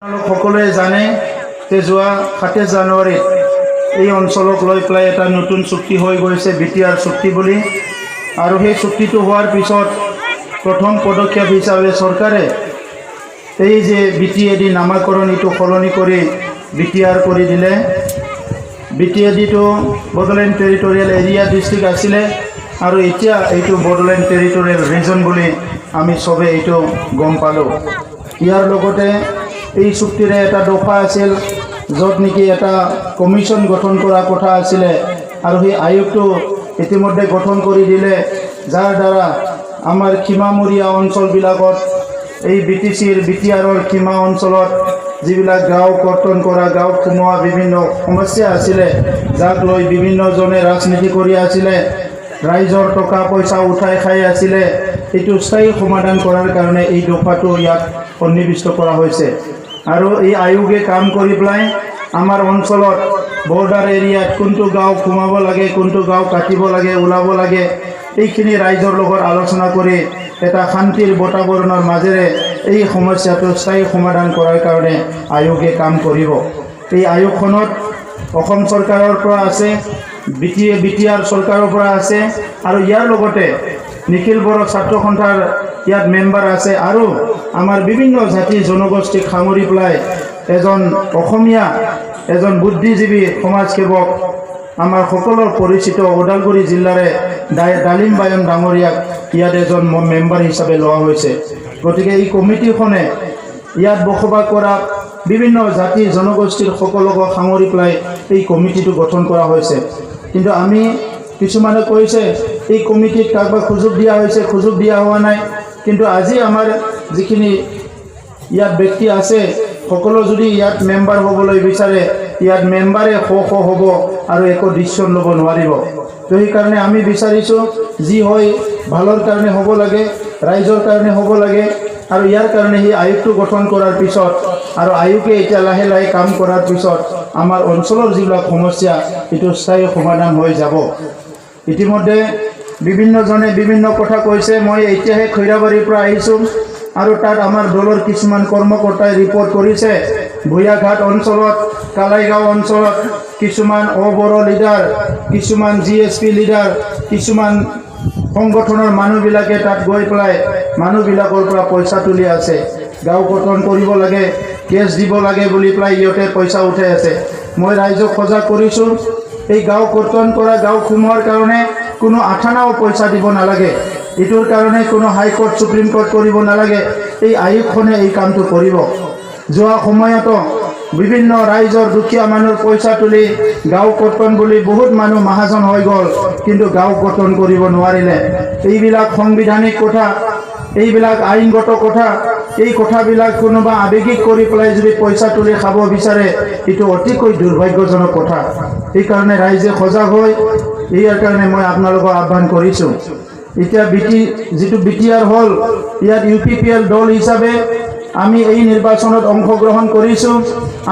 সকলোৱে জানে যে যোৱা ২৭ জানুৱাৰীত এই অঞ্চলক লৈ পেলাই এটা নতুন চুক্তি হৈ গৈছে বিটিআৰ চুক্তি বুলি। আৰু সেই চুক্তিটো হোৱাৰ পিছত প্ৰথম পদক্ষেপ হিচাপে চৰকাৰে এই যে বিটিএডি নামাকৰণ এইটো সলনি কৰি বিটিআৰ কৰি দিলে। বিটিএডিটো বড়োলেণ্ড টেৰিটৰিয়েল এৰিয়া ডিষ্ট্ৰিক্ট আছিলে আৰু এতিয়া এইটো বড়োলেণ্ড টেৰিটৰিয়েল ৰিজন বুলি আমি চবে এইটো গম পালোঁ। ইয়াৰ লগতে এই চুক্তিৰে এটা দফা আছিল য'ত নেকি এটা কমিশ্যন গঠন কৰা কথা আছিলে আৰু সেই আয়োগটো ইতিমধ্যে গঠন কৰি দিলে, যাৰ দ্বাৰা আমাৰ সীমামূৰীয়া অঞ্চলবিলাকত এই বিটিআৰৰ সীমা অঞ্চলত যিবিলাক গাঁও কৰ্তন কৰা গাঁৱত সোমোৱা বিভিন্ন সমস্যা আছিলে, যাক লৈ বিভিন্নজনে ৰাজনীতি কৰি আছিলে, ৰাইজৰ টকা পইচা উঠাই খাই আছিলে, এইটো স্থায়ী সমাধান কৰাৰ কাৰণে এই দফাটো ইয়াত সন্নিৱিষ্ট কৰা হৈছে। আৰু এই আয়োগে কাম কৰি পেলাই আমাৰ অঞ্চলত বৰ্ডাৰ এৰিয়াত কোনটো গাঁও সোমাব লাগে, কোনটো গাঁও কাটিব লাগে, ওলাব লাগে, এইখিনি ৰাইজৰ লগত আলোচনা কৰি এটা শান্তিৰ বাতাবৰণৰ মাজেৰে এই সমস্যাটো স্থায়ী সমাধান কৰাৰ কাৰণে আয়োগে কাম কৰিব। এই আয়োগখনত অসম চৰকাৰৰ পৰা আছে, বিটিআৰ চৰকাৰৰ পৰা আছে আৰু ইয়াৰ লগতে নিখিল বড়ো ছাত্ৰ সন্থাৰ ইয়াত মেম্বাৰ আছে আৰু আমাৰ বিভিন্ন জাতি জনগোষ্ঠীক সামৰি পেলাই এজন অসমীয়া এজন বুদ্ধিজীৱী সমাজসেৱক আমাৰ সকলোৰ পৰিচিত ওদালগুৰি জিলাৰে ডালিম বায়ন ডাঙৰীয়াক ইয়াত এজন মেম্বাৰ হিচাপে লোৱা হৈছে। গতিকে এই কমিটিখনে ইয়াত বসবাস কৰা বিভিন্ন জাতি জনগোষ্ঠীৰ সকলোকে সামৰি পেলাই এই কমিটিটো গঠন কৰা হৈছে। কিন্তু আমি কিছুমানে কৈছে এই কমিটিত কাৰোবাক সুযোগ দিয়া হৈছে, সুযোগ দিয়া হোৱা নাই। কিন্তু আজি আমাৰ যিখিনি ইয়াত ব্যক্তি আছে সকলো যদি ইয়াত মেম্বাৰ হ'বলৈ বিচাৰে, ইয়াত মেম্বাৰে হ'ব আৰু একো ডিচিশ্যন ল'ব নোৱাৰিব। তো সেইকাৰণে আমি বিচাৰিছোঁ যি হয় ভালৰ কাৰণে হ'ব লাগে, ৰাইজৰ কাৰণে হ'ব লাগে। আৰু ইয়াৰ কাৰণে সেই আয়োগটো গঠন কৰাৰ পিছত আৰু আয়োগে এতিয়া লাহে লাহে কাম কৰাৰ পিছত আমাৰ অঞ্চলৰ যিবিলাক সমস্যা এইটো স্থায়ী সমাধান হৈ যাব। ইতিমধ্যে বিভিন্নজনে বিভিন্ন কথা কৈছে। মই এতিয়াহে খৈৰাবাৰীৰ পৰা আহিছোঁ আৰু তাত আমাৰ দলৰ কিছুমান কৰ্মকৰ্তাই ৰিপৰ্ট কৰিছে ভূঞাঘাট অঞ্চলত, কালাইগাঁও অঞ্চলত কিছুমান অবড়ো লিডাৰ, কিছুমান GSP লিডাৰ, কিছুমান সংগঠনৰ মানুহবিলাকে তাত গৈ পেলাই মানুহবিলাকৰ পৰা পইচা তুলি আছে। গাঁও গঠন কৰিব লাগে, কেছ দিব লাগে বুলি পেলাই ইহঁতে পইচা উঠাই আছে। মই ৰাইজক সজাগ কৰিছোঁ, এই গাঁও কৰ্তন কৰা গাঁও সোমোৱাৰ কাৰণে কোনো আঠানাও পইচা দিব নালাগে। এইটোৰ কাৰণে কোনো হাইকোৰ্ট সুপ্ৰিম কোৰ্ট কৰিব নালাগে। এই আয়োগখনে এই কামটো কৰিব। যোৱা সময়তো বিভিন্ন ৰাইজৰ দুখীয়া মানুহৰ পইচা তুলি গাঁও কৰ্তন বুলি বহুত মানুহ মহাজন হৈ গ'ল, কিন্তু গাঁও কৰ্তন কৰিব নোৱাৰিলে। এইবিলাক সাংবিধানিক কথা, এইবিলাক আইনগত কথা, এই কথাবিলাক কোনোবা আৱেগিক কৰি পেলাই যদি পইচা তুলি খাব বিচাৰে এইটো অতিকৈ দুৰ্ভাগ্যজনক কথা। সেইকাৰণে ৰাইজে সজাগ হৈ ইয়াৰ কাৰণে মই আপোনালোকক আহ্বান কৰিছোঁ। এতিয়া যিটো বিটিআৰ হ'ল, ইয়াত UPPL দল হিচাপে আমি এই নিৰ্বাচনত অংশগ্ৰহণ কৰিছোঁ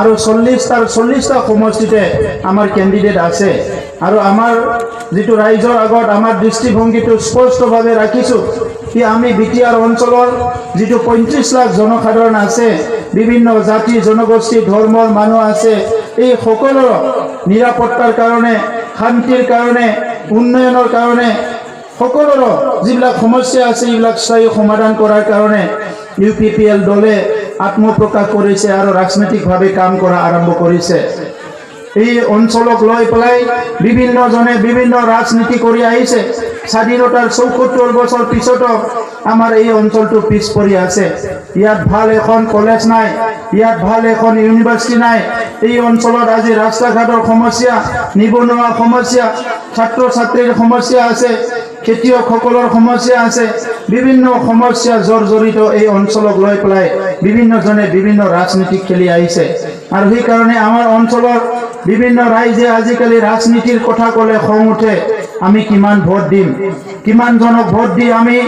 আৰু 40টা সমষ্টিতে আমাৰ কেণ্ডিডেট আছে। আৰু আমাৰ যিটো ৰাইজৰ আগত আমাৰ দৃষ্টিভংগীটো স্পষ্টভাৱে ৰাখিছোঁ কি আমি বিটিআৰ অঞ্চলৰ যিটো 35 লাখ জনসাধাৰণ আছে, বিভিন্ন জাতি জনগোষ্ঠী ধৰ্মৰ মানুহ আছে, এই সকলো নিৰাপত্তাৰ কাৰণে, শান্তিৰ কাৰণে, উন্নয়নৰ কাৰণে, সকলোৰে যিবিলাক সমস্যা আছে এইবিলাক স্থায়ী সমাধান কৰাৰ কাৰণে UPPL দলে আত্মপ্ৰকাশ কৰিছে আৰু ৰাজনৈতিকভাৱে কাম কৰা আৰম্ভ কৰিছে। এই অঞ্চলক লৈ পেলাই বিভিন্নজনে বিভিন্ন ৰাজনীতি কৰি আহিছে। স্বাধীনতাৰ ৭৪ বছৰ পিছতো আমাৰ এই অঞ্চলটো পিছ পৰি আছে। ইয়াত ভাল এখন কলেজ নাই, ইয়াত ভাল এখন ইউনিভাৰ্চিটি নাই। এই অঞ্চলত আজি ৰাস্তা ঘাটৰ সমস্যা, নিবনুৱা সমস্যা, ছাত্ৰ ছাত্ৰীৰ সমস্যা আছে, খেতিয়কসকলৰ সমস্যা আছে, বিভিন্ন সমস্যা জৰ্জৰিত এই অঞ্চলক লৈ পেলাই বিভিন্নজনে বিভিন্ন ৰাজনীতি খেলি আহিছে। আৰু সেইকাৰণে আমাৰ অঞ্চলৰ বিভিন্ন ৰাইজে আজিকালি ৰাজনীতিৰ কথা ক'লে খং উঠে। আমি কিমান ভোট দিম, কিমানজনক ভোট দি আমি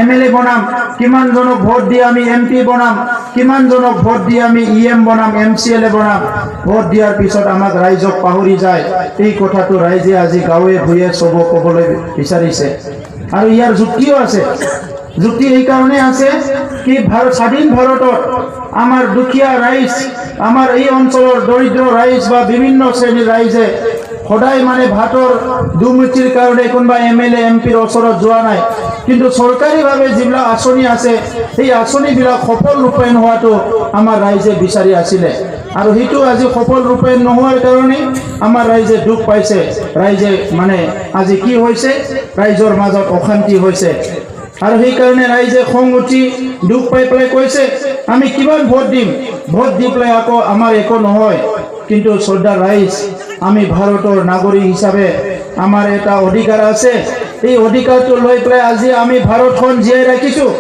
MLA বনাম, কিমানজনক ভোট দি আমি MP বনাম, কিমানজনক ভোট দি আমি EM বনাম, MCLA বনাম। ভোট দিয়াৰ পিছত আমাক ৰাইজক পাহৰি যায়। এই কথাটো ৰাইজে আজি গাঁৱে ভূঞে চব ক'বলৈ বিচাৰিছে। আৰু ইয়াৰ যুক্তিও আছে যুক্তি এই কারণে আছে কি স্বাধীন ভারতত আমার দুখীয়া রাইজ আমার এই অঞ্চলের দরিদ্র রাইজ বা বিভিন্ন শ্রেণীর রাইজে সদায় মানে ভাতৰ দুৰ্নীতিৰ কাৰণে কোনোবা MLA MPৰ ওচৰত যোৱা নাই কিন্তু চৰকাৰীভাৱে যিবিলাক আঁচনি আছে সেই আঁচনিবিলাক সফল ৰূপায়ণ হোৱাটো আমাৰ ৰাইজে বিচাৰি আছিলে আৰু সেইটো আজি সফল ৰূপায়ণ নোহোৱাৰ কাৰণে আমাৰ ৰাইজে দুখ পাইছে ৰাইজে মানে আজি কি হৈছে ৰাইজৰ মাজত অশান্তি হৈছে আৰু সেই কাৰণে ৰাইজে খং উঠি দুখ পাই পেলাই কৈছে আমি কিমান ভোট দিম ভোট দি পেলাই আকৌ আমাৰ একো নহয় কিন্তু শ্ৰদ্ধা ৰাইজ আমি ভাৰতৰ নাগৰিক হিচাপে আমাৰ এটা অধিকাৰ আছে এই অধিকাৰটো লৈ পেলাই আজি আমি ভাৰতখন জীয়াই ৰাখিছোঁ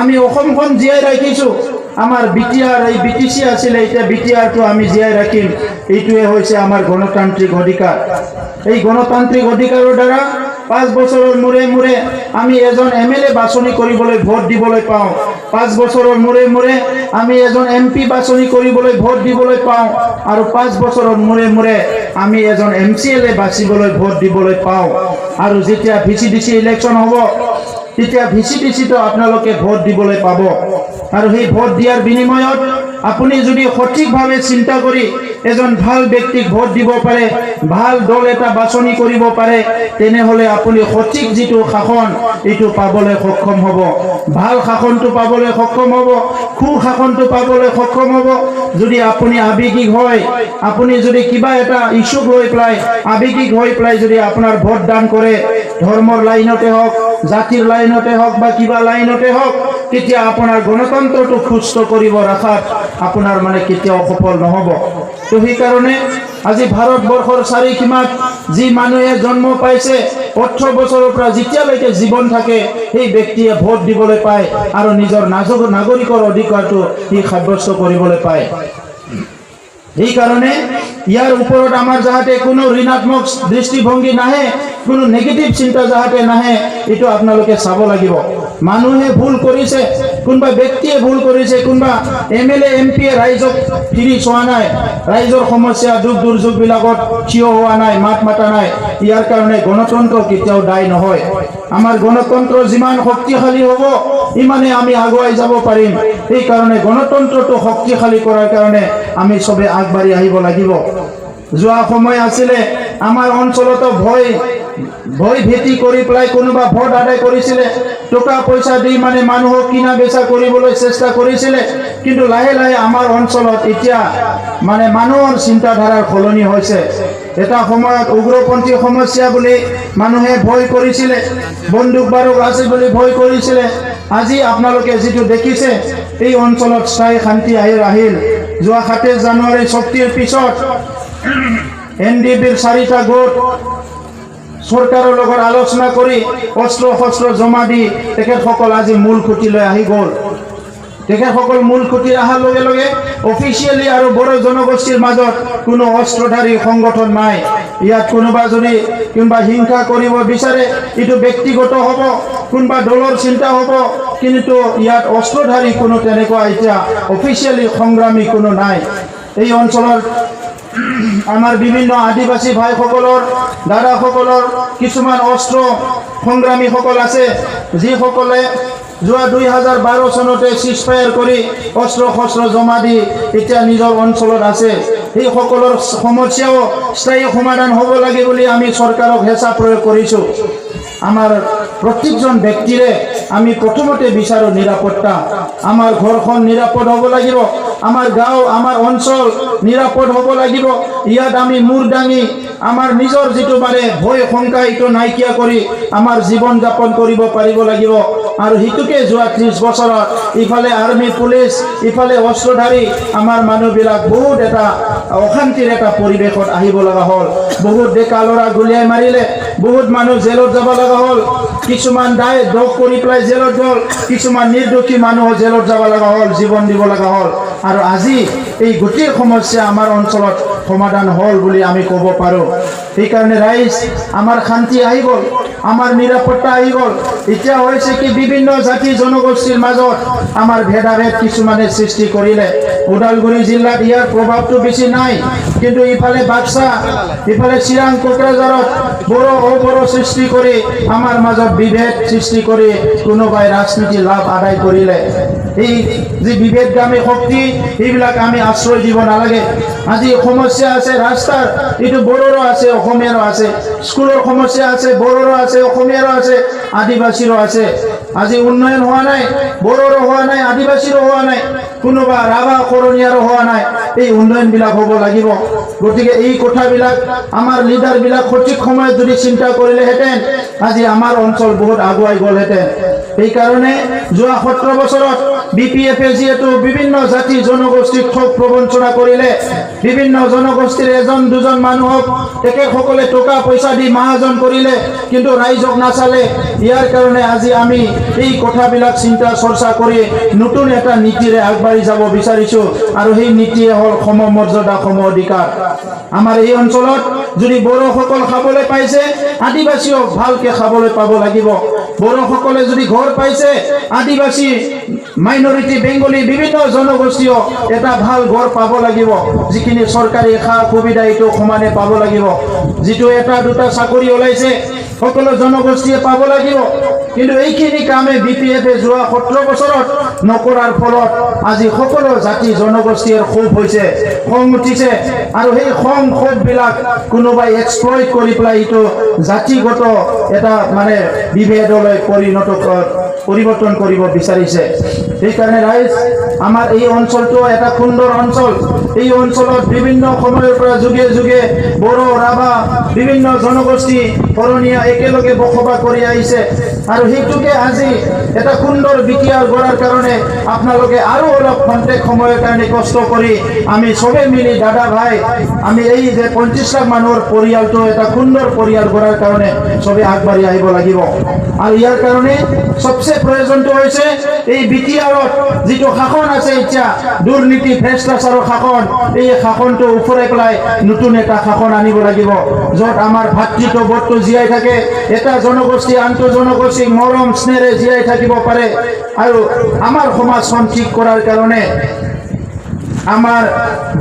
আমি অসমখন জীয়াই ৰাখিছোঁ আমাৰ BTR এই BTC আছিলে এতিয়া BTRটো আমি জীয়াই ৰাখিম এইটোৱে হৈছে আমাৰ গণতান্ত্ৰিক অধিকাৰ এই গণতান্ত্ৰিক অধিকাৰৰ দ্বাৰা 5 বছৰৰ মূৰে মূৰে আমি এজন MLA বাছনি কৰিবলৈ ভোট দিবলৈ পাওঁ 5 বছৰৰ মূৰে মূৰে আমি এজন MP বাছনি কৰিবলৈ ভোট দিবলৈ পাওঁ আৰু 5 বছৰৰ মূৰে মূৰে আমি এজন MCLA বাছিবলৈ ভোট দিবলৈ পাওঁ আৰু যেতিয়া VCDC ইলেকশ্যন হ'ব তেতিয়া VCDCটো আপোনালোকে ভোট দিবলৈ পাব আৰু সেই ভোট দিয়াৰ বিনিময়ত আপুনি যদি সঠিকভাৱে চিন্তা কৰি এজন ভাল ব্যক্তিক ভোট দিব পাৰে ভাল দল এটা বাছনি কৰিব পাৰে তেনেহলে আপুনি সঠিক যিটো শাসন এইটো পাবলৈ সক্ষম হ'ব ভাল শাসনটো পাবলৈ সক্ষম হ'ব সুশাসনটো পাবলৈ সক্ষম হ'ব যদি আপুনি আবেগিক হয় আপুনি যদি কিবা এটা ইস্যু লৈ পেলাই আবেগিক হৈ পেলাই যদি আপোনাৰ ভোট দান কৰে ধৰ্মৰ লাইনতে হওক জাতিৰ লাইনতে হওক বা কিবা লাইনতে হওক তেতিয়া আপোনাৰ গণতন্ত্ৰটো সুস্থ কৰিব ৰাখাত আপোনাৰ মানে কেতিয়াও সফল নহব তো সেই কাৰণে আজি ভাৰতবৰ্ষৰ চাৰিসীমাত যি মানুহে জন্ম পাইছে 18 বছৰৰ পৰা যেতিয়ালৈকে জীৱন থাকে সেই ব্যক্তিয়ে ভোট দিবলৈ পায় আৰু নিজৰ নাগৰিকৰ অধিকাৰটো ই সাব্যস্ত কৰিবলৈ পায় এই কাৰণে ইয়াৰ ওপৰত আমাৰ যাতে কোনো ঋণাত্মক দৃষ্টিভংগী নাহে কোনো নেগেটিভ চিন্তা যাতে নাহে এটো আপোনালোকে চাব লাগিব মানুহে ভুল কৰিছে কোনবা ব্যক্তিয়ে ভুল কৰিছে কোনবা MLA MP ৰাইজক ফিৰি চোৱা নাই ৰাইজৰ সমস্যা দুখ দুৰ্যোগ বিলাকত থিয় হোৱা নাই মাত মাতা নাই ইয়াৰ কাৰণে গণতন্ত্ৰ কেতিয়াও দায় নহয় আমাৰ গণতন্ত্ৰ যিমান শক্তিশালী হ'ব ইমানে আমি আগুৱাই যাব পাৰিম এই কাৰণে গণতন্ত্ৰটো শক্তিশালী কৰাৰ কাৰণে আমি সবে আগবাঢ়ি আহিব লাগিব যোৱা সময় আছিলে আমাৰ অঞ্চলত ভয় ভীতি কৰি পেলাই কোনোবা ভোট আদায় কৰিছিলে টকা পইচা দি মানে মানুহক কিনা বেচা কৰিবলৈ চেষ্টা কৰিছিলে কিন্তু লাহে লাহে আমাৰ অঞ্চলত এতিয়া মানে মানুহৰ চিন্তাধাৰাৰ সলনি হৈছে এটা সময়ত উগ্ৰপন্থী সমস্যা বুলি মানুহে ভয় কৰিছিলে বন্দুক বাৰুক আছে বুলি ভয় কৰিছিলে আজি আপোনালোকে যেটো দেখিছে এই অঞ্চলত স্থায়ী শান্তি আহিল যোৱা 27 জানুৱাৰী শক্তিৰ পিছত NDBৰ 4টা গোট সরকারের লগত আলোচনা করে অস্ত্র শস্ত্র জমা দি তেখেতসকল আজি মূল খুঁটিলৈ আহি গল তেখেতসকল মূল খুঁটি অহাৰ লগে লগে অফিচিয়েলি আৰু বড়ো জনগোষ্ঠীৰ মাজত কোনো অস্ত্ৰধাৰী সংগঠন নাই ইয়াত কোনোবা যদি কোনোবা হিংসা কৰিব বিচাৰে এটো ব্যক্তিগত হ'ব কোনোবা দলৰ চিন্তা হ'ব কিন্তু ইয়াত অস্ত্ৰধাৰী কোনো তেনেকুৱা এতিয়া অফিচিয়েলি সংগ্ৰামী কোনো নাই এই অঞ্চলৰ আমাৰ বিভিন্ন আদিবাসী ভাইসকলৰ দাদাসকলৰ কিছুমান অস্ত্ৰ সংগ্ৰামীসকল আছে যিসকলে যোৱা 2012 চনতে সিজফায়াৰ কৰি অস্ত্ৰ শস্ত্ৰ জমা দি এতিয়া নিজৰ অঞ্চলত আছে এই সকলৰ সমস্যাও স্থায়ী সমাধান হ'ব লাগে বুলি আমি চৰকাৰক হেঁচা প্ৰয়োগ কৰিছো আমাৰ প্ৰত্যেকজন ব্যক্তিৰে আমি প্ৰথমতে বিচাৰো নিৰাপত্তা আমাৰ ঘৰখন নিৰাপদ হ'ব লাগিব আমাৰ গাঁও আমাৰ অঞ্চল নিৰাপদ হ'ব লাগিব ইয়াত আমি মূৰ দাঙি আমাৰ নিজৰ যেটো মানে ভয় শংকা ইটো নাইকিয়া কৰি আমাৰ জীৱন যাপন কৰিব পাৰিব লাগিব আৰু হিতুকে যোৱা 30 বছৰত ইফালে আৰ্মি পুলিচ ইফালে অস্ত্ৰধাৰী আমাৰ মানুহবিলাক বহুত এটা অশান্তিৰ এটা পৰিবেশত আহিব লগা হ'ল বহুত ডেকা ল'ৰা গুলিয়াই মাৰিলে বহুত মানুহ জেলত যাব লগা হ'ল কিছুমান দোষ কৰি পেলাই জেলত গ'ল কিছুমান নিৰ্দোষী মানুহ জেলত যাব লগা হ'ল জীৱন দিব লগা হ'ল আৰু আজি এই গোটেই সমস্যা আমাৰ অঞ্চলত সমাধান হ'ল বুলি আমি ক'ব পাৰো এই কাৰণে ৰাইজ আমাৰ শান্তি আহি গ'ল আমাৰ নিৰাপত্তা আহি গ'ল এতিয়া হৈছে কি বিভিন্ন জাতি জনগোষ্ঠীৰ মাজত আমাৰ ভেদাভেদ কিছুমানে সৃষ্টি কৰিলে ওদালগুৰি জিলাত ইয়াৰ প্ৰভাৱটো বেছি নাই নাই কিন্তু ইফালে বাক্সা ইফালে চিৰাং কোকৰাঝাৰত বড় সৃষ্টি কৰি আমাৰ মাজত বিভেদ সৃষ্টি কৰি কোনোবাই ৰাজনীতি লাভ আদায় কৰিলে এই যে বিভেদগামী শক্তি এইবিলাক আমি আশ্ৰয় দিব নালাগে আজি সমস্যা আছে ৰাস্তাৰ এইটো বড়োৰো আছে অসমীয়াৰো আছে স্কুলৰ সমস্যা আছে বড়োৰো আছে অসমীয়াৰো আছে আদিবাসীৰো আছে আজি উন্নয়ন হোৱা নাই বড়োৰো হোৱা নাই আদিবাসীৰো হোৱা নাই কোনোবা ৰাভা কৰণীয়াৰো হোৱা নাই এই উন্নয়নবিলাক হ'ব লাগিব গতিকে এই কথাবিলাক আমাৰ লিডাৰবিলাক সঠিক সময়ত যদি চিন্তা কৰিলেহেঁতেন আজি আমাৰ অঞ্চল বহুত আগুৱাই গ'লহেঁতেন সেইকাৰণে যোৱা 17 বছৰত বিপিএফে যিহেতু বিভিন্ন জাতি জনগোষ্ঠীক ঠগ প্ৰবঞ্চনা কৰিলে বিভিন্ন জনগোষ্ঠীৰ এজন দুজন মানুহক তেখেতসকলে টকা পইচা দি মাহাজন কৰিলে কিন্তু ৰাইজক নাচালে ইয়াৰ কাৰণে আজি আমি এই কথাবিলাক চিন্তা চৰ্চা কৰি নতুন এটা নীতিৰে আগবাঢ়ি যাব বিচাৰিছোঁ আৰু সেই নীতিয়ে হ'ল সমমৰ্যাদা সম অধিকাৰ আমাৰ এই অঞ্চলত যদি বড়োসকল খাবলৈ পাইছে আদিবাসীও ভালকৈ খাবলৈ পাব লাগিব বড়োসকলে যদি ঘৰ পাইছে আদিবাসী মাইনৰিটি বেংগলী বিভিন্ন জনগোষ্ঠীও এটা ভাল ঘৰ পাব লাগিব যিখিনি চৰকাৰী সা সুবিধা এইটো সমানে পাব লাগিব যিটো এটা দুটা চাকৰি ওলাইছে সকলো জনগোষ্ঠীয়ে পাব লাগিব কিন্তু এইখিনি কামে বিপিএফে যোৱা 17 বছৰত নকৰাৰ ফলত আজি সকলো জাতি জনগোষ্ঠীৰ ক্ষোভ হৈছে খং উঠিছে আৰু সেই খং ক্ষোভবিলাক কোনোবাই এক্সপ্লইট কৰি পেলাই এইটো জাতিগত এটা মানে বিভেদলৈ পৰিৱৰ্তন কৰিব বিচাৰিছে সেইকাৰণে ৰাইজ আমাৰ এই অঞ্চলটো এটা সুন্দৰ অঞ্চল এই অঞ্চলত বিভিন্ন সময়ৰ পৰা যুগে যুগে বড়ো ৰাভা বিভিন্ন জনগোষ্ঠী কৰণীয়া একেলগে বসবাস কৰি আহিছে আৰু সেইটোকে আজি এটা সুন্দৰ বিটিআৰ গঢ়াৰ কাৰণে আপোনালোকে আৰু অলপ খন্তেক সময়ৰ কাৰণে কষ্ট কৰি আমি সবে মিলি দাদা ভাই আমি এই যে 25 লাখ মানুহৰ পৰিয়ালটো এটা সুন্দৰ পৰিয়াল গঢ়াৰ কাৰণে সবে আগবাঢ়ি আহিব লাগিব আৰু ইয়াৰ কাৰণে সবচে প্ৰয়োজনটো হৈছে এই বিটিআৰত যিটো শাসন আছে এতিয়া দুৰ্নীতি ভ্ৰষ্টাচাৰৰ শাসন এই শাসনটো উফৰাই পেলাই নতুন এটা শাসন আনিব লাগিব য'ত আমাৰ ভাতৃত্ববোধটো জীয়াই থাকে এটা জনগোষ্ঠী আনটো জনগোষ্ঠীক মৰম স্নেহেৰে জীয়াই থাকিব পাৰে আৰু আমাৰ সমাজখন ঠিক কৰাৰ কাৰণে আমাৰ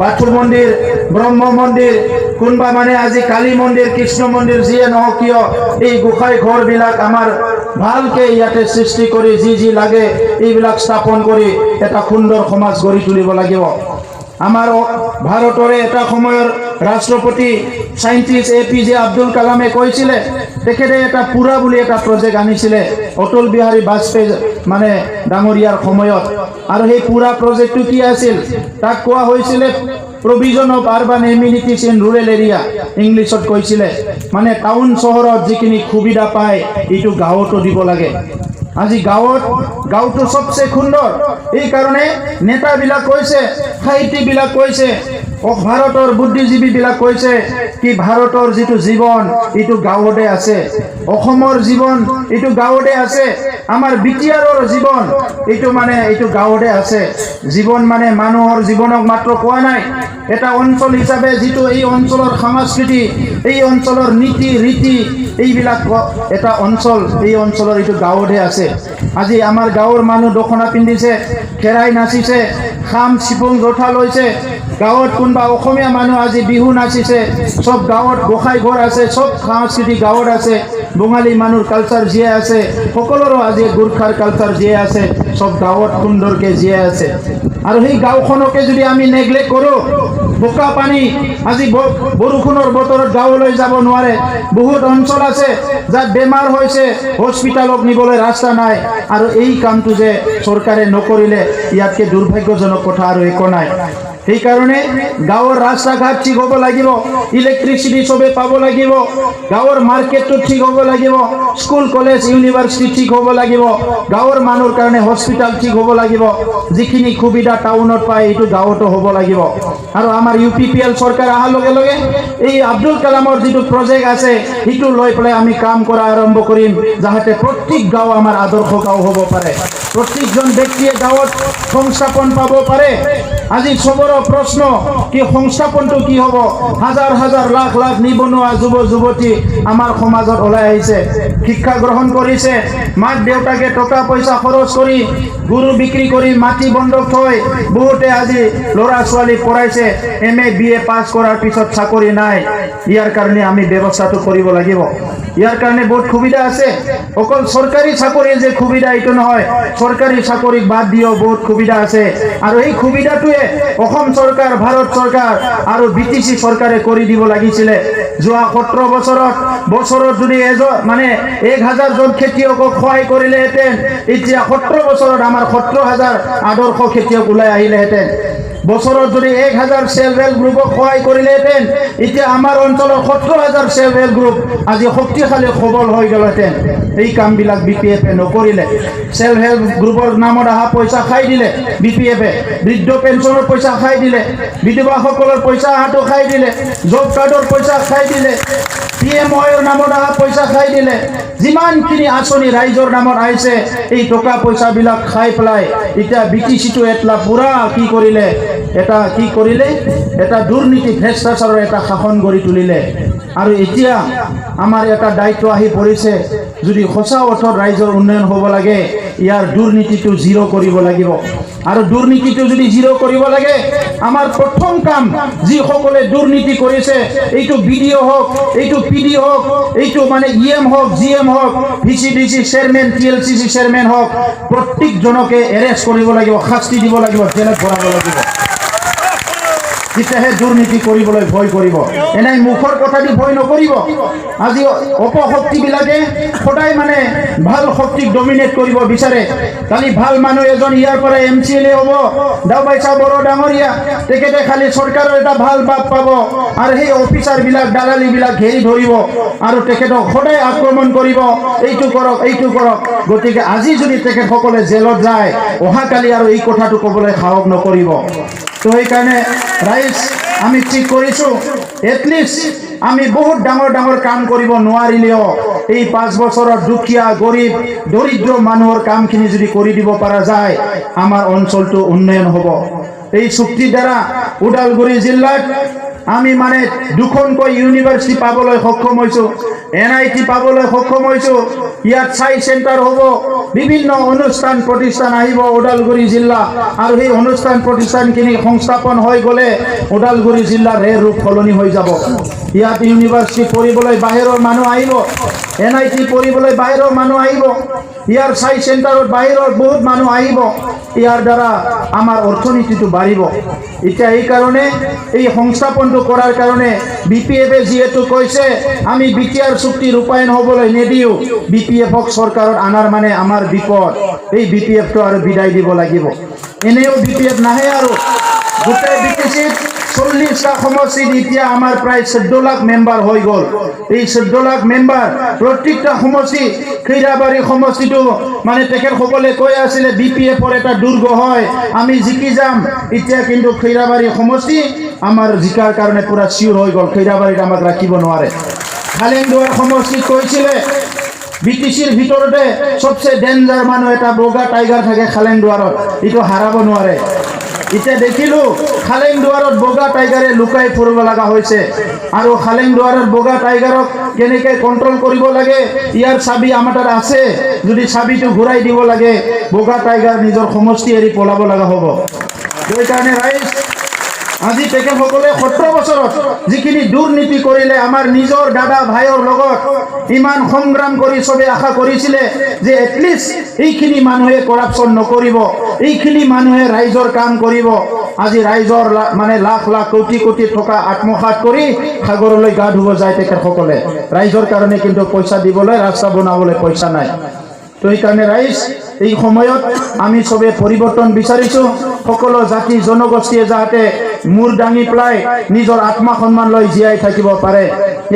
বাথু মন্দিৰ ব্ৰহ্ম মন্দিৰ কোনবা মানে আজি কালী মন্দিৰ কৃষ্ণ মন্দিৰ যিয়ে নহওক কিয় এই গোসাঁই ঘৰবিলাক আমাৰ ভালকে ইয়াতে সৃষ্টি কৰি যি লাগে এইবিলাক স্থাপন কৰি এটা সুন্দৰ সমাজ গঢ়ি তুলিব লাগিব আমাৰ ভাৰতৰে এটা সময়ৰ ৰাষ্ট্ৰপতি সাইন্টিষ্ট এপিজে আব্দুল কালামে কৈছিলে তেখেতে এটা পুৰা বুলি এটা প্ৰজেক্ট আনিছিলে অটল বিহাৰী বাজপেয়ী মানে ডাঙৰীয়াৰ সময়ত আৰু সেই পুৰা প্ৰজেক্টটো কি আছিল তাক কোৱা হৈছিলে provision of urban amenities in rural area ইংলিছত কৈছিলে মানে টাউন চহৰত যিখিনি সুবিধা পায় এইটো গাঁৱতো দিব লাগে আজি গাঁৱটো সবচে সুন্দৰ এই কাৰণে নেতাবিলাক কৈছে সাহিত্যিকবিলাক কৈছে ভাৰতৰ বুদ্ধিজীৱীবিলাক কৈছে কি ভাৰতৰ যিটো জীৱন এইটো গাঁৱতে আছে অসমৰ জীৱন এইটো গাঁৱতে আছে আমাৰ বিটিআৰৰ জীৱন এইটো গাঁৱতে আছে জীৱন মানে মানুহৰ জীৱনক মাত্ৰ কোৱা নাই এটা অঞ্চল হিচাপে যিটো এই অঞ্চলৰ সংস্কৃতি এই অঞ্চলৰ নীতি ৰীতি এইবিলাক এটা অঞ্চল এই অঞ্চলৰ এইটো গাঁৱতে আছে আজি আমাৰ গাঁৱৰ মানুহ দখনা পিন্ধিছে খেৰাই নাচিছে খাম চিপুং জঠা লৈছে গাঁৱত কোনবা অসমীয়া মানুহ আজি বিহু নাচিছে সব গাঁৱত গোসাঁই ঘৰ আছে সব সংস্কৃতি গাঁৱত আছে বঙালী মানুহৰ কালচাৰ জীয়াই আছে সকলোৰো আজি গোৰ্খাৰ কালচাৰ জীয়াই আছে সব গাঁৱত সুন্দৰকৈ জীয়াই আছে আৰু সেই গাঁওখনকে যদি আমি নেগলেক্ট কৰোঁ বোকা পানী আজি বৰষুণৰ বতৰত গাঁৱলৈ যাব নোৱাৰে বহুত অঞ্চল আছে যাত বেমাৰ হৈছে হস্পিটালত নিবলৈ ৰাস্তা নাই আৰু এই কামটো যে চৰকাৰে নকৰিলে ইয়াতকৈ দুৰ্ভাগ্যজনক কথা আৰু একো নাই সেইকাৰণে গাঁৱৰ ৰাস্তা ঘাট ঠিক হ'ব লাগিব ইলেক্ট্ৰিচিটি সবে পাব লাগিব গাঁৱৰ মাৰ্কেটটো ঠিক হ'ব লাগিব স্কুল কলেজ ইউনিভাৰ্চিটি ঠিক হ'ব লাগিব গাঁৱৰ মানুহৰ কাৰণে হস্পিটাল ঠিক হ'ব লাগিব যিখিনি সুবিধা টাউনত পায় এইটো গাঁৱতো হ'ব লাগিব আৰু আমাৰ UPPL চৰকাৰ অহাৰ লগে লগে এই আব্দুল কালামৰ যিটো প্ৰজেক্ট আছে সেইটো লৈ পেলাই আমি কাম কৰা আৰম্ভ কৰিম যাতে প্ৰত্যেক গাঁও আমাৰ আদৰ্শ গাঁও হ'ব পাৰে প্ৰত্যেকজন ব্যক্তিয়ে গাঁৱত সংস্থাপন পাব পাৰে আজি সবৰো প্ৰশ্ন কি সংস্থাপনটো কি হ'ব হাজাৰ হাজাৰ লাখ লাখ নিবনুৱা যুৱতী আমাৰ সমাজত ওলাই আহিছে শিক্ষা গ্ৰহণ কৰিছে মাক দেউতাকে টকা পইচা খৰচ কৰি গৰু বিক্ৰী কৰি মাটি বন্ধক থৈ বহুতে আজি ল'ৰা ছোৱালী পঢ়াইছে MA BA পাছ কৰাৰ পিছত চাকৰি নাই ইয়াৰ কাৰণে আমি ব্যৱস্থাটো কৰিব লাগিব ইয়াৰ কাৰণে বহুত সুবিধা আছে অকল চৰকাৰী চাকৰি যে সুবিধা এইটো নহয় চৰকাৰী চাকৰিক বাদ দিও বহুত সুবিধা আছে আৰু এই সুবিধাটোৱে অসম চৰকাৰ ভাৰত চৰকাৰ আৰু BTC চৰকাৰে কৰি দিব লাগিছিলে যোৱা 17 বছৰত যদি মানে 1000 জন খেতিয়কক সহায় কৰিলেহেঁতেন এতিয়া 17 বছৰত আমাৰ 17000 আদৰ্শ খেতিয়ক ওলাই আহিলেহেঁতেন বছৰত যদি 1000 সেলফ হেল্প গ্ৰুপক সহায় কৰিলেহেঁতেন এতিয়া আমাৰ অঞ্চলৰ 17000 সেলফ হেল্প গ্ৰুপ আজি শক্তিশালী সবল হৈ গ'লহেঁতেন এই কামবিলাক BPF নকৰিলে সেলফ হেল্প গ্ৰুপৰ নামত অহা পইচা খাই দিলে BPF বৃদ্ধ পেঞ্চনৰ পইচা খাই দিলে বিধৱাসকলৰ পইচা হাতটো খাই দিলে জব কাৰ্ডৰ পইচা খাই দিলে PMOৰ নামত অহা পইচা খাই দিলে যিমানখিনি আঁচনি ৰাইজৰ নামত আহিছে এই টকা পইচাবিলাক খাই পেলাই এতিয়া BTCটো এটলা পুৰা কি কৰিলে এটা দুৰ্নীতি ভ্ৰষ্টাচাৰৰ এটা শাসন গঢ়ি তুলিলে আৰু এতিয়া আমাৰ এটা দায়িত্ব আহি পৰিছে যদি সঁচা অৰ্থত ৰাইজৰ উন্নয়ন হ'ব লাগে ইয়াৰ দুৰ্নীতিটো জিৰ' কৰিব লাগিব আৰু দুৰ্নীতিটো যদি জিৰ' কৰিব লাগে আমাৰ প্ৰথম কাম যিসকলে দুৰ্নীতি কৰিছে এইটো BDO হওক এইটো PD হওক এইটো মানে EM হওক GM হওক VCDC চেয়াৰমেন TLCC চেয়াৰমেন হওক প্ৰত্যেকজনকে এৰেষ্ট কৰিব লাগিব শাস্তি দিব লাগিব জেলত ভৰাব লাগিব তেতিয়াহে দুৰ্নীতি কৰিবলৈ ভয় কৰিব এনে মুখৰ কথা দি ভয় নকৰিব আজি অপশক্তিবিলাকে সদায় মানে ভাল শক্তিক ডমিনেট কৰিব বিচাৰে খালি ভাল মানুহ এজন ইয়াৰ পৰা MCLA হ'ব দাওবাইচা বড় ডাঙৰীয়া তেখেতে খালি চৰকাৰৰ এটা ভাল বাপ পাব আৰু সেই অফিচাৰবিলাক দালালিবিলাক ঘেৰি ধৰিব আৰু তেখেতক সদায় আক্ৰমণ কৰিব এইটো কৰক গতিকে আজি যদি তেখেতসকলে জেলত যায় অহাকালি আৰু এই কথাটো ক'বলৈ সাহস নকৰিব তো সেইকাৰণে ৰাইজ আমি ঠিক কৰিছোঁ এটলিষ্ট আমি বহুত ডাঙৰ কাম কৰিব নোৱাৰিলেও এই 5 বছৰত দুখীয়া গৰীব দৰিদ্ৰ মানুহৰ কামখিনি যদি কৰি দিব পৰা যায় আমাৰ অঞ্চলটো উন্নয়ন হ'ব এই চুক্তিৰ দ্বাৰা ওদালগুৰি জিলাত আমি মানে দুখনকৈ ইউনিভাৰ্চিটি পাবলৈ সক্ষম হৈছোঁ NIT পাবলৈ সক্ষম হৈছোঁ ইয়াত চাই চেণ্টাৰ হ'ব বিভিন্ন অনুষ্ঠান প্ৰতিষ্ঠান আহিব ওদালগুৰি জিলা আৰু সেই অনুষ্ঠান প্ৰতিষ্ঠানখিনি সংস্থাপন হৈ গ'লে ওদালগুৰি জিলাৰ ৰূপ সলনি হৈ যাব ইয়াত ইউনিভাৰ্চিটি পঢ়িবলৈ বাহিৰৰ মানুহ আহিব NIT পঢ়িবলৈ বাহিৰৰ মানুহ আহিব ইয়াৰ চাই চেণ্টাৰত বাহিৰৰ বহুত মানুহ আহিব ইয়াৰ দ্বাৰা আমাৰ অৰ্থনীতিটো বাঢ়িব এতিয়া এই কাৰণে এই সংস্থাপনটো কৰাৰ কাৰণে BPF যিহেতু কৈছে আমি BTR চুক্তি ৰূপায়ণ হ'বলৈ নিদিওঁ BPFক চৰকাৰত আনাৰ মানে আমাৰ বিপদ এই BPFটো আৰু বিদায় দিব লাগিব এনেও BPF নাহে আৰু গোটেই BTCত 40টা সমষ্টিত এতিয়া আমাৰ প্ৰায় 14 লাখ মেম্বাৰ হৈ গ'ল এই 14 লাখ মেম্বাৰ প্ৰত্যেকটা সমষ্টি খৈৰাবাৰী সমষ্টিটো মানে তেখেতসকলে কৈ আছিলে BPFৰ এটা দুৰ্গ হয় আমি জিকি যাম এতিয়া কিন্তু খৈৰাবাৰী সমষ্টি আমাৰ জিকাৰ কাৰণে পুৰা চিউৰ হৈ গ'ল খৈৰাবাৰীত আমাক ৰাখিব নোৱাৰে খালেংদুৱাৰ সমষ্টিত কৈছিলে BTCৰ ভিতৰতে সবচে ডেঞ্জাৰ মানুহ এটা বগা টাইগাৰ থাকে খালেংদুৱাৰত এইটো হাৰাব নোৱাৰে এতিয়া দেখিলো খালেংদুৱাৰত বগা টাইগাৰে লুকাই ফুৰিব লগা হৈছে আৰু খালেংদুৱাৰৰ বগা টাইগাৰক কেনেকৈ কণ্ট্ৰোল কৰিব লাগে ইয়াৰ চাবি আমাৰ তাত আছে যদি চাবিটো ঘূৰাই দিব লাগে বগা টাইগাৰ নিজৰ সমষ্টি এৰি পলাব লগা হ'ব সেইকাৰণে ৰাইজ আজি তেখেতসকলে 17 বছৰত যিখিনি দুৰ্নীতি কৰিলে আমাৰ নিজৰ দাদা ভাইৰ লগত ইমান সংগ্ৰাম কৰি সবে আশা কৰিছিলে যে এটলিষ্ট এইখিনি মানুহে কৰাপশ্যন নকৰিব এইখিনি মানুহে ৰাইজৰ কাম কৰিব আজি ৰাইজৰ মানে লাখ লাখ কোটি কোটি টকা আত্মসাৎ কৰি সাগৰলৈ গা ধুব যায় তেখেতসকলে ৰাইজৰ কাৰণে কিন্তু পইচা দিবলৈ ৰাস্তা বনাবলৈ পইচা নাই তো সেইকাৰণে ৰাইজ এই সময়ত আমি সবে পৰিৱৰ্তন বিচাৰিছোঁ সকলো জাতি জনগোষ্ঠীয়ে যাতে মূৰ দাঙি পেলাই নিজৰ আত্মা সন্মান লৈ জীয়াই থাকিব পাৰে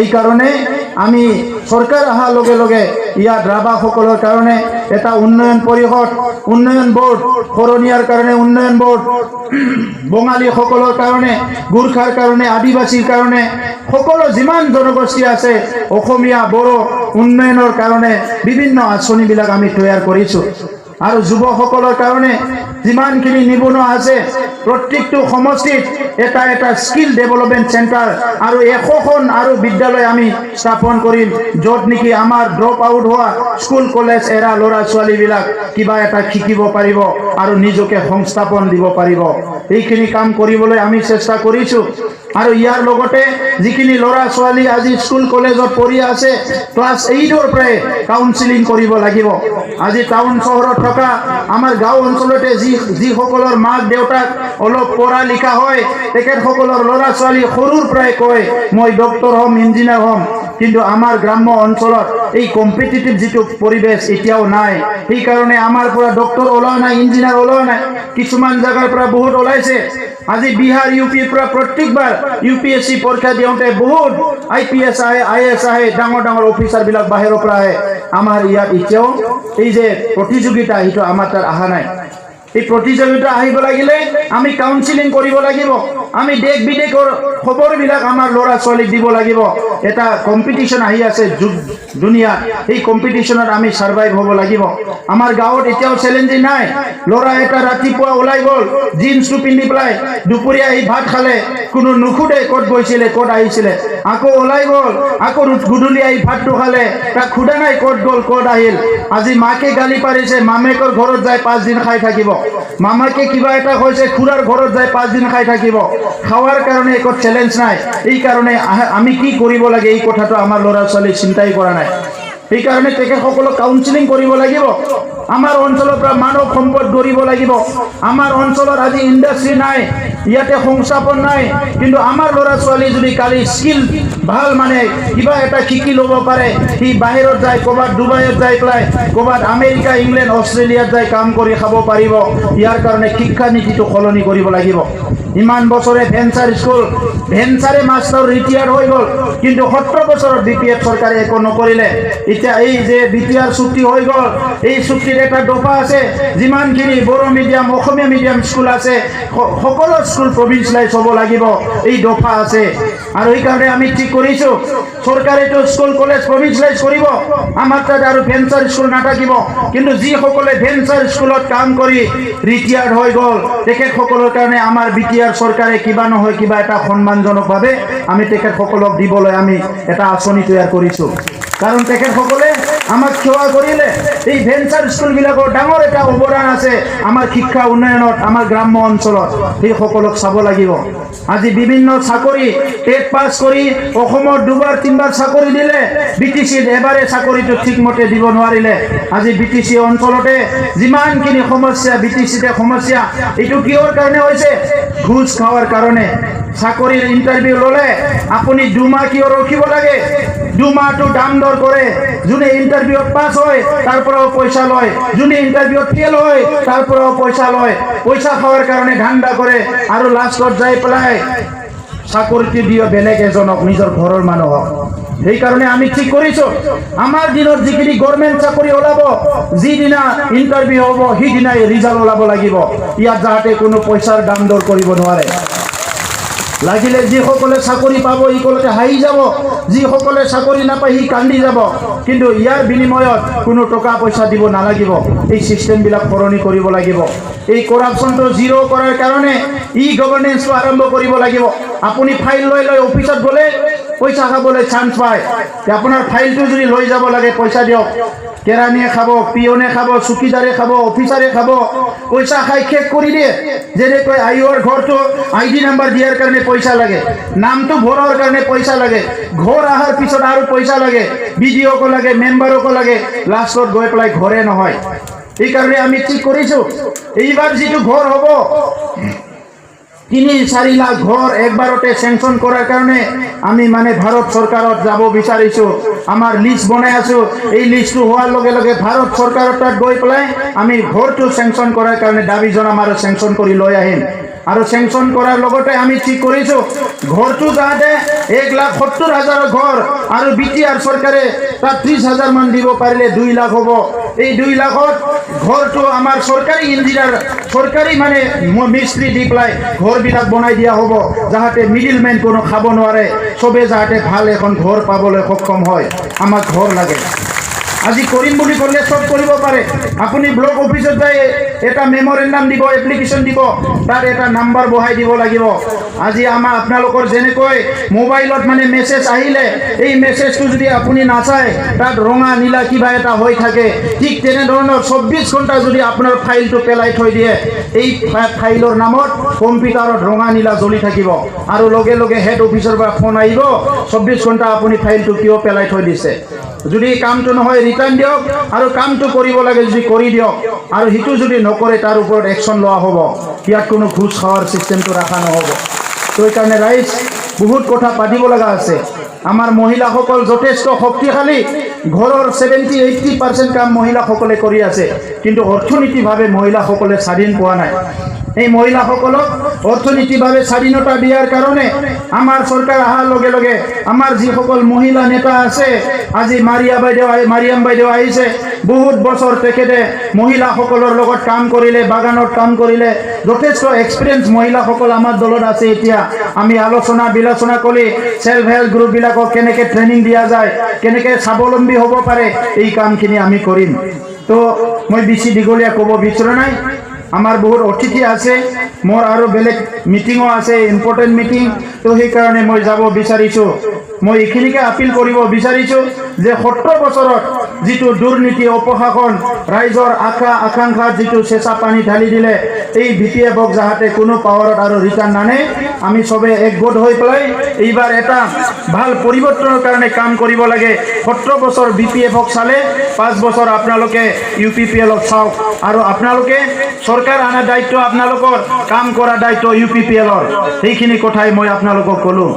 এই কাৰণে আমি চৰকাৰ অহাৰ লগে লগে ইয়াত ৰাভাসকলৰ কাৰণে এটা উন্নয়ন পৰিষদ উন্নয়ন বোৰ্ড শৰণীয়াৰ কাৰণে উন্নয়ন বোৰ্ড বঙালীসকলৰ কাৰণে গোৰ্খাৰ কাৰণে আদিবাসীৰ কাৰণে সকলো যিমান জনগোষ্ঠী আছে অসমীয়া বড়ো উন্নয়নৰ কাৰণে বিভিন্ন আঁচনিবিলাক আমি তৈয়াৰ কৰিছোঁ আৰু যুৱকসকলৰ কাৰণে যিমানখিনি নিবনুৱা আছে প্ৰত্যেকটো সমষ্টিত এটা এটা স্কিল ডেভেলপমেণ্ট চেণ্টাৰ আৰু 100খন আৰু বিদ্যালয় আমি স্থাপন কৰিম, য'ত নেকি আমাৰ ড্ৰপ আউট হোৱা স্কুল কলেজ এৰা ল'ৰা ছোৱালীবিলাক কিবা এটা শিকিব পাৰিব আৰু নিজকে সংস্থাপন দিব পাৰিব। এইখিনি কাম কৰিবলৈ আমি চেষ্টা কৰিছোঁ। আৰু ইয়াৰ লগতে যিখিনি ল'ৰা ছোৱালী আজি স্কুল কলেজত পঢ়ি আছে ক্লাছ 8ৰ পৰাই কাউন্সিলিং কৰিব লাগিব। আজি টাউন চহৰত থকা আমাৰ গাঁও অঞ্চলতে যিসকলৰ মাক দেউতাক অলপ পঢ়া লিখা হয় তেখেতসকলৰ ল'ৰা ছোৱালী সৰুৰ পৰাই কয় মই ডক্টৰ হ'ম, ইঞ্জিনিয়াৰ হ'ম, কিন্তু আমাৰ গ্ৰাম্য অঞ্চলত এই কম্পিটিটিভ যিটো পৰিৱেশ এতিয়াও নাই। সেইকাৰণে আমাৰ পৰা ডক্টৰ ওলোৱা নাই, ইঞ্জিনিয়াৰ ওলোৱা নাই। কিছুমান জাগাৰ পৰা বহুত ওলাইছে। আজি বিহাৰ ইউপিৰ পৰা প্ৰত্যেকবাৰ UPSC পৰীক্ষা দিওঁতে বহুত IPS আহে, IAS আহে, ডাঙৰ ডাঙৰ অফিচাৰবিলাক বাহিৰৰ পৰা আহে। আমাৰ ইয়াত এতিয়াও এই যে প্ৰতিযোগিতা সেইটো আমাৰ তাত অহা নাই। এই প্ৰতিযোগিতা আহিব লাগিলে আমি কাউন্সিলিং কৰিব লাগিব, আমি দেশ বিদেশৰ খবৰবিলাক আমাৰ ল'ৰা ছোৱালীক দিব লাগিব। এটা কম্পিটিশ্যন আহি আছে দুনিয়াত, এই কম্পিটিশ্যনত আমি ছাৰ্ভাইভ হ'ব লাগিব। আমাৰ গাঁৱত এতিয়াও চেলেঞ্জিং নাই। ল'ৰা এটা ৰাতিপুৱা ওলাই গ'ল জিন্সটো পিন্ধি পেলাই, দুপৰীয়া এই ভাত খালে, কোনো নুসুধে ক'ত গৈছিলে ক'ত আহিছিলে, আকৌ ওলাই গ'ল, আকৌ গধূলি আহি ভাতটো খালে, তাক সোধা নাই ক'ত গ'ল ক'ত আহিল। আজি মাকে গালি পাৰিছে, মামেকৰ ঘৰত যায় 5 দিন খাই থাকিব, মামাকে কিবা এটা কৈছে খুৰাৰ ঘৰত যায় 5 দিন খাই থাকিব। খাৱাৰ কাৰণে একো চেলেঞ্জ নাই। এই কাৰণে আমি কি কৰিব লাগে এই কথাটো আমাৰ ল'ৰা ছোৱালী চিন্তাই কৰা নাই। সেইকাৰণে তেখেতসকলক কাউন্সিলিং কৰিব লাগিব। আমাৰ অঞ্চলৰ পৰা মানৱ সম্পদ গঢ়িব লাগিব। আমাৰ অঞ্চলত আজি ইণ্ডাষ্ট্ৰি নাই, ইয়াতে সংস্থাপন নাই, কিন্তু আমাৰ ল'ৰা ছোৱালী যদি কালি স্কিল ভাল মানে কিবা এটা শিকি ল'ব পাৰে, সি বাহিৰত যায়, ক'ৰবাত ডুবাইত যাই পেলাই, ক'ৰবাত আমেৰিকা, ইংলেণ্ড, অষ্ট্ৰেলিয়াত যাই কাম কৰি খাব পাৰিব। ইয়াৰ কাৰণে শিক্ষা নীতিটো সলনি কৰিব লাগিব। ইমান বছৰে ভেঞ্চাৰ স্কুল, ভেঞ্চাৰে মাষ্টৰ ৰিটায়াৰ হৈ গ'ল, কিন্তু 17 বছৰত BPF চৰকাৰে একো নকৰিলে। এতিয়া এই যে BTR চুক্তি হৈ গ'ল, এই চুক্তিৰ এটা দফা আছে, যিমানখিনি বড়ো মিডিয়াম, অসমীয়া মিডিয়াম স্কুল আছে সকলো স্কুল প্ৰভিন্সিয়েলাইজ হ'ব লাগিব, এই দফা আছে। আৰু সেইকাৰণে আমি ঠিক কৰিছোঁ চৰকাৰেতো স্কুল কলেজ প্ৰভিন্সিয়েলাইজ কৰিব, আমাৰ তাত আৰু ভেঞ্চাৰ স্কুল নাথাকিব। কিন্তু যিসকলে ভেঞ্চাৰ স্কুলত কাম কৰি ৰিটায়াৰ্ড হৈ গ'ল তেখেতসকলৰ কাৰণে আমাৰ BTR চৰকাৰে কিবা নহয় কিবা এটা সন্মানজনকভাৱে আমি তেখেতসকলক দিবলৈ আমি এটা আঁচনি তৈয়াৰ কৰিছোঁ। কাৰণ তেখেতসকলে আমাক সেৱা কৰিলে। এই ভেঞ্চাৰ স্কুলবিলাকৰ ডাঙৰ এটা অৱদান আছে আমাৰ শিক্ষা উন্নয়নত, আমাৰ গ্ৰাম্য অঞ্চলত। সেইসকলক চাব লাগিব। আজি বিভিন্ন চাকৰি টেট পাছ কৰি অসমত 2বাৰ 3বাৰ চাকৰি দিলে, BTCত এবাৰে চাকৰিটো ঠিকমতে দিব নোৱাৰিলে। আজি BTC অঞ্চলতে যিমানখিনি সমস্যা, BTCতে সমস্যা, এইটো কিহৰ কাৰণে হৈছে? ঘুষ খাওয়ার কারণে। চাকরির ইন্টারভিউ ললে আপনি 2 মাহ কিয় রখিব লাগে? 2 মাহটো দাম দর করে, যোনে ইন্টারভিউত পাস হয় তারপরেও পয়সা লয়, যোনে ইন্টারভিউত ফেল হয় তারপরেও পয়সা লয়। পয়সা খাওয়ার কারণে ধান্দা করে আর লাস্টত যাই পেলাই চাকরিটি দিও বেলেগ এজনক, নিজৰ ঘৰৰ মানুহক। সেইকাৰণে আমি ঠিক কৰিছোঁ আমাৰ দিনত যিখিনি গভৰ্ণমেণ্ট চাকৰি ওলাব, যিদিনা ইণ্টাৰভিউ হ'ব সেইদিনাই ৰিজাল্ট ওলাব লাগিব। ইয়াত যাতে কোনো পইচাৰ দাম দৰ কৰিব নোৱাৰে। লাগিলে যিসকলে চাকৰি পাব ইকলতে হাঁহি যাব, যিসকলে চাকৰি নাপায় সি কান্দি যাব, কিন্তু ইয়াৰ বিনিময়ত কোনো টকা পইচা দিব নালাগিব। এই চিষ্টেমবিলাক সলনি কৰিব লাগিব। এই কৰাপশ্যনটো জিৰ' কৰাৰ কাৰণে গভৰ্নেন্সটো আৰম্ভ কৰিব লাগিব। আপুনি ফাইল লৈ লৈ অফিচত গ'লে পইচা খাবলৈ চান্স পায়। আপোনাৰ ফাইলটো যদি লৈ যাব লাগে পইচা দিয়ক। কেৰাণীয়ে খাব, পিয়নে খাব, চকীদাৰে খাব, অফিচাৰে খাব, পইচা খাই শেষ কৰি দিয়ে। যেনেকৈ আইঅ'ৰ ঘৰটো ID নাম্বাৰ দিয়াৰ কাৰণে পইচা লাগে, নামটো ভৰাৰ কাৰণে পইচা লাগে, ঘৰ অহাৰ পিছত আৰু পইচা লাগে, BDOকো লাগে, মেম্বাৰকো লাগে, লাষ্টত গৈ পেলাই ঘৰে নহয়। এইকাৰণে আমি ঠিক কৰিছোঁ এইবাৰ যিটো ঘৰ হ'ব 3-4 লাখ ঘৰ একবাৰতে চেংচন কৰাৰ কাৰণে আমি মানে ভাৰত চৰকাৰত যাব বিচাৰিছোঁ। আমাৰ লিষ্ট বনাই আছোঁ। এই লিষ্টটো হোৱাৰ লগে লগে ভাৰত চৰকাৰৰ তাত গৈ পেলাই আমি ঘৰটো চেংচন কৰাৰ কাৰণে দাবী জনাম আৰু চেংচন কৰি লৈ আহিম। আৰু চেংচন কৰাৰ লগতে আমি ঠিক কৰিছোঁ ঘৰটো যাতে 1,70,000 ঘৰ আৰু BTR চৰকাৰে তাত 30,000 মান দিব পাৰিলে 2 লাখ হ'ব। এই 2 লাখত ঘৰটো আমাৰ চৰকাৰী ইঞ্জিনিয়াৰ, চৰকাৰী মানে মিস্ত্ৰী দি পেলাই ঘৰবিলাক বনাই দিয়া হ'ব, যাতে মিডিলমেন কোনো খাব নোৱাৰে, চবে যাতে ভাল এখন ঘৰ পাবলৈ সক্ষম হয়। আমাক ঘৰ লাগে। আজি কৰিম বুলি ক'লে চব কৰিব পাৰে। আপুনি ব্লক অফিচত যাই এটা মেমৰেণ্ডাম দিব, এপ্লিকেশ্যন দিব, তাত এটা নাম্বাৰ বহাই দিব লাগিব। আজি আপোনালোকৰ যেনেকৈ মোবাইলত মানে মেছেজ আহিলে এই মেছেজটো যদি আপুনি নাচায় তাত ৰঙা নীলা কিবা এটা হৈ থাকে, ঠিক তেনেধৰণৰ 24 ঘণ্টা যদি আপোনাৰ ফাইলটো পেলাই থৈ দিয়ে, এই ফাইলৰ নামত কম্পিউটাৰত ৰঙা নীলা জ্বলি থাকিব আৰু লগে লগে হেড অফিচৰ পৰা ফোন আহিব, 24 ঘণ্টা আপুনি ফাইলটো কিয় পেলাই থৈ দিছে। যদি কামটো নহয় ৰিটাৰ্ণ দিয়ক, আৰু কামটো কৰিব লাগে যদি কৰি দিয়ক, আৰু সিটো যদি নকৰে তাৰ ওপৰত একশ্যন লোৱা হ'ব। ইয়াত কোনো ঘুষ খাৱাৰ চিষ্টেমটো ৰখা নহ'ব। তো এইকাৰণে ৰাইজ বহুত কথা পাতিব লগা আছে। আমাৰ মহিলাসকল যথেষ্ট শক্তিশালী, ঘৰৰ 70-80% কাম মহিলাসকলে কৰি আছে, কিন্তু অৰ্থনীতিভাৱে মহিলাসকলে স্বাধীন পোৱা নাই। এই মহিলাসকলক অৰ্থনীতিভাৱে স্বাধীনতা দিয়াৰ কাৰণে আমাৰ চৰকাৰ অহাৰ লগে লগে আমাৰ যিসকল মহিলা নেতা আছে, আজি মাৰিয়াম বাইদেউ আহিছে, বহুত বছৰ তেখেতে মহিলাসকলৰ লগত কাম কৰিলে, বাগানত কাম কৰিলে, যথেষ্ট এক্সপিৰিয়েঞ্চ মহিলাসকল আমাৰ দলত আছে। এতিয়া আমি আলোচনা বিলোচনা কৰি সেল্ফ হেল্প গ্ৰুপবিলাকক কেনেকৈ ট্ৰেইনিং দিয়া যায়, কেনেকৈ স্বাৱলম্বী হ'ব পাৰে, এই কামখিনি আমি কৰিম। তো মই বেছি দীঘলীয়া ক'ব বিচৰা নাই। আমাৰ বহুত অতিথি আছে, মোৰ আৰু বেলেগ মিটিঙো আছে, ইম্পৰ্টেণ্ট মিটিং। তো সেইকাৰণে মই যাব বিচাৰিছোঁ। মই এইখিনিকে আপিল কৰিব বিচাৰিছোঁ যে 17 বছৰত যিটো দুৰ্নীতি, অপশাসন, ৰাইজৰ আকাংক্ষাত যিটো চেঁচা পানী ঢালি দিলে, এই BPF-ক যাতে কোনো পাৱাৰত আৰু ৰিটাৰ্ণ নানে, আমি চবে একগোট হৈ পেলাই এইবাৰ এটা ভাল পৰিৱৰ্তনৰ কাৰণে কাম কৰিব লাগে। 17 বছৰ BPF-ক চালে, 5 বছৰ আপোনালোকে UPPL-ক চাওক, আৰু আপোনালোকে চৰকাৰ অনা দায়িত্ব আপোনালোকৰ, কাম কৰা দায়িত্ব UPPL-ৰ। সেইখিনি কথাই মই আপোনালোকক ক'লোঁ।